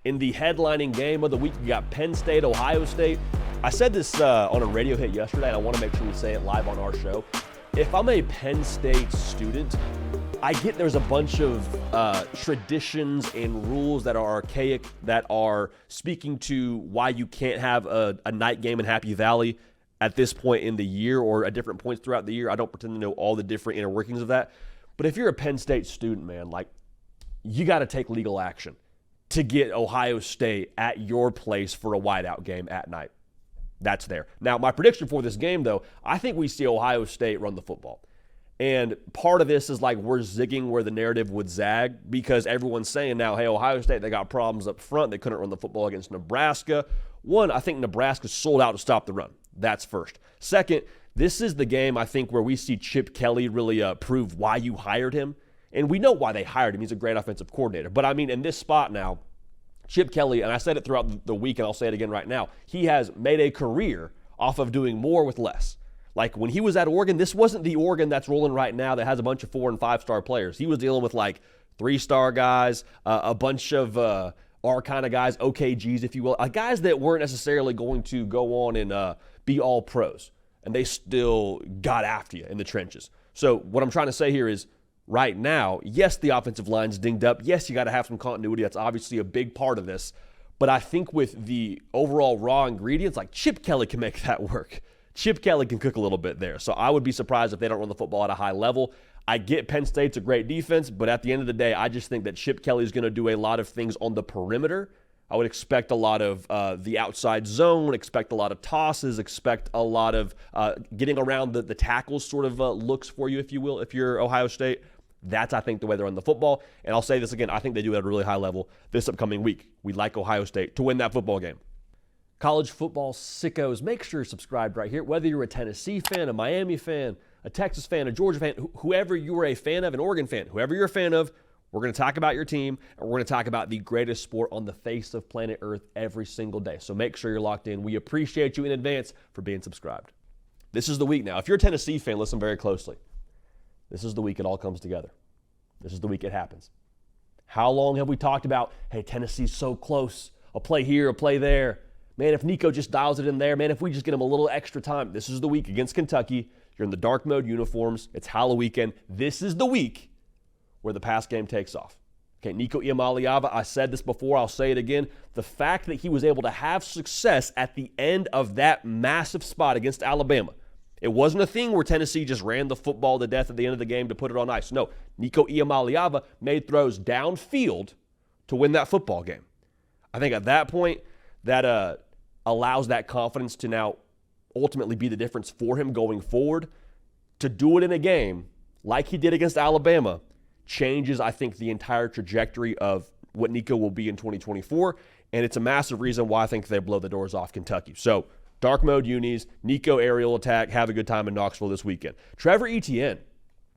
In the headlining game of the week, you got Penn State, Ohio State. I said this on a radio hit yesterday, and I want to make sure we say it live on our show. If I'm a Penn State student, I get there's a bunch of traditions and rules that are archaic, that are speaking to why you can't have a night game in Happy Valley at this point in the year or at different points throughout the year. I don't pretend to know all the different inner workings of that. But if you're a Penn State student, man, like, you got to take legal action to get Ohio State at your place for a whiteout game at night. That's there. Now, my prediction for this game, though, I think we see Ohio State run the football. And part of this is like we're zigging where the narrative would zag, because everyone's saying now, hey, Ohio State, they got problems up front. They couldn't run the football against Nebraska. One, I think Nebraska sold out to stop the run. That's first. Second, this is the game, I think, where we see Chip Kelly really prove why you hired him. And we know why they hired him. He's a great offensive coordinator. But, I mean, in this spot now, Chip Kelly, and I said it throughout the week, and I'll say it again right now, he has made a career off of doing more with less. Like, when he was at Oregon, this wasn't the Oregon that's rolling right now that has a bunch of 4- and 5-star players. He was dealing with, like, 3-star guys, a bunch of our kind of guys, OKGs, if you will, guys that weren't necessarily going to go on and be all pros. And they still got after you in the trenches. So what I'm trying to say here is, right now, yes, the offensive line's dinged up. Yes, you got to have some continuity. That's obviously a big part of this. But I think with the overall raw ingredients, like, Chip Kelly can make that work. Chip Kelly can cook a little bit there. So I would be surprised if they don't run the football at a high level. I get Penn State's a great defense, but at the end of the day, I just think that Chip Kelly is going to do a lot of things on the perimeter. I would expect a lot of the outside zone, expect a lot of tosses, expect a lot of getting around the tackles sort of looks for you, if you will, if you're Ohio State. That's, I think, the way they run the football. And I'll say this again, I think they do it at a really high level this upcoming week. We'd like Ohio State to win that football game. College football sickos, make sure you're subscribed right here. Whether you're a Tennessee fan, a Miami fan, a Texas fan, a Georgia fan, whoever you are a fan of, an Oregon fan, whoever you're a fan of, we're going to talk about your team, and we're going to talk about the greatest sport on the face of planet Earth every single day. So make sure you're locked in. We appreciate you in advance for being subscribed. This is the week now. If you're a Tennessee fan, listen very closely. This is the week it all comes together. This is the week it happens. How long have we talked about, hey, Tennessee's so close, a play here, a play there. Man, if Nico just dials it in there, man, if we just get him a little extra time. This is the week against Kentucky. You're in the dark mode uniforms. It's Halloween weekend. This is the week where the pass game takes off. Okay, Nico Iamaleava, I said this before, I'll say it again. The fact that he was able to have success at the end of that massive spot against Alabama. It wasn't a thing where Tennessee just ran the football to death at the end of the game to put it on ice. No, Nico Iamaleava made throws downfield to win that football game. I think at that point, that allows that confidence to now ultimately be the difference for him going forward. To do it in a game like he did against Alabama changes, I think, the entire trajectory of what Nico will be in 2024, and it's a massive reason why I think they blow the doors off Kentucky. So, dark mode unis, Nico aerial attack, have a good time in Knoxville this weekend. Trevor Etienne,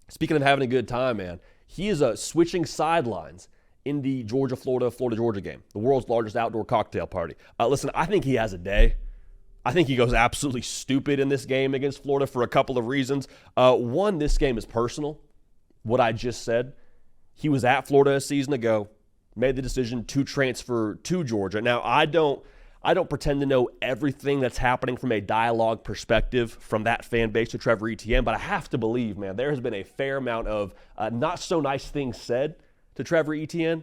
speaking of having a good time, man, he is switching sidelines in the Florida-Georgia game, the world's largest outdoor cocktail party. Listen, I think he has a day. I think he goes absolutely stupid in this game against Florida for a couple of reasons. One, this game is personal. What I just said, he was at Florida a season ago, made the decision to transfer to Georgia. Now, I don't pretend to know everything that's happening from a dialogue perspective from that fan base to Trevor Etienne, but I have to believe, man, there has been a fair amount of not so nice things said to Trevor Etienne.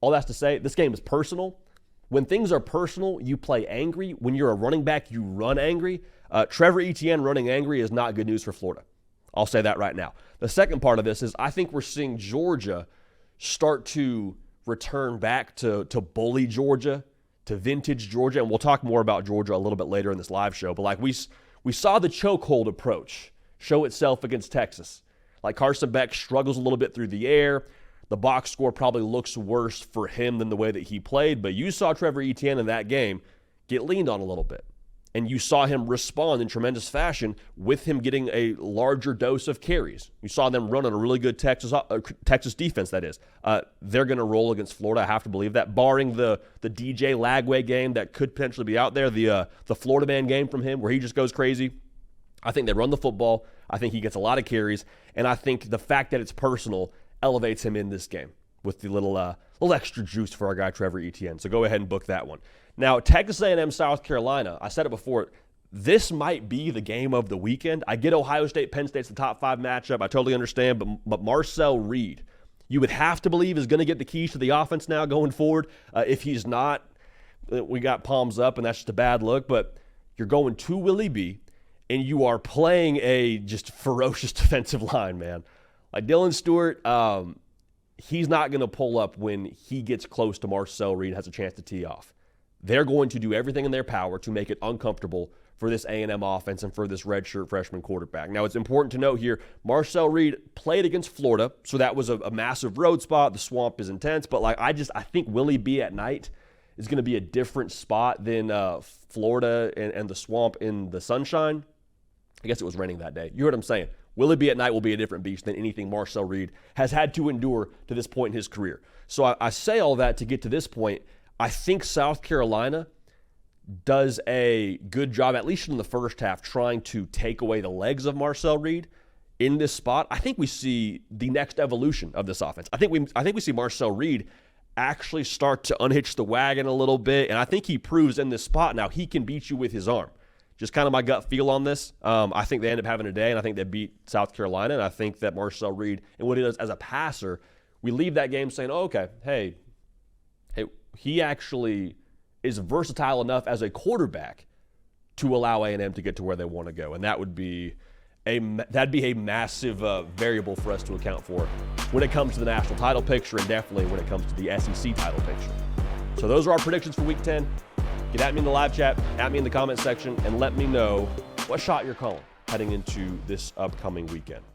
All that's to say, this game is personal. When things are personal, you play angry. When you're a running back, you run angry. Trevor Etienne running angry is not good news for Florida. I'll say that right now. The second part of this is I think we're seeing Georgia start to return back to bully Georgia, to vintage Georgia, and we'll talk more about Georgia a little bit later in this live show, but like we saw the chokehold approach show itself against Texas. Like Carson Beck struggles a little bit through the air. The box score probably looks worse for him than the way that he played, but you saw Trevor Etienne in that game get leaned on a little bit. And you saw him respond in tremendous fashion with him getting a larger dose of carries. You saw them run on a really good Texas defense, that is. They're going to roll against Florida, I have to believe that. Barring the DJ Lagway game that could potentially be out there, the Florida Man game from him where he just goes crazy. I think they run the football. I think he gets a lot of carries. And I think the fact that it's personal elevates him in this game. with the little extra juice for our guy Trevor Etienne. So go ahead and book that one. Now, Texas A&M, South Carolina, I said it before, this might be the game of the weekend. I get Ohio State, Penn State's the top 5 matchup. I totally understand, but Marcel Reed, you would have to believe, is going to get the keys to the offense now going forward. If he's not, we got palms up, and that's just a bad look. But you're going to Willie B, and you are playing a just ferocious defensive line, man. Like Dylan Stewart, he's not going to pull up when he gets close to Marcel Reed and has a chance to tee off. They're going to do everything in their power to make it uncomfortable for this A&M offense and for this redshirt freshman quarterback. Now, it's important to note here, Marcel Reed played against Florida, so that was a massive road spot. The swamp is intense, but I think Willie B at night is going to be a different spot than Florida and the swamp in the sunshine. I guess it was raining that day. You heard what I'm saying. Willie B at night will be a different beast than anything Marcel Reed has had to endure to this point in his career. So I say all that to get to this point. I think South Carolina does a good job, at least in the first half, trying to take away the legs of Marcel Reed in this spot. I think we see the next evolution of this offense. I think we see Marcel Reed actually start to unhitch the wagon a little bit, and I think he proves in this spot now he can beat you with his arm. Just kind of my gut feel on this. I think they end up having a day, and I think they beat South Carolina, and I think that Marcel Reed and what he does as a passer, we leave that game saying, oh, okay, hey, he actually is versatile enough as a quarterback to allow A&M to get to where they want to go, and that'd be a massive variable for us to account for when it comes to the national title picture, and definitely when it comes to the SEC title picture. So those are our predictions for Week 10. Get at me in the live chat, at me in the comment section, and let me know what shot you're calling heading into this upcoming weekend.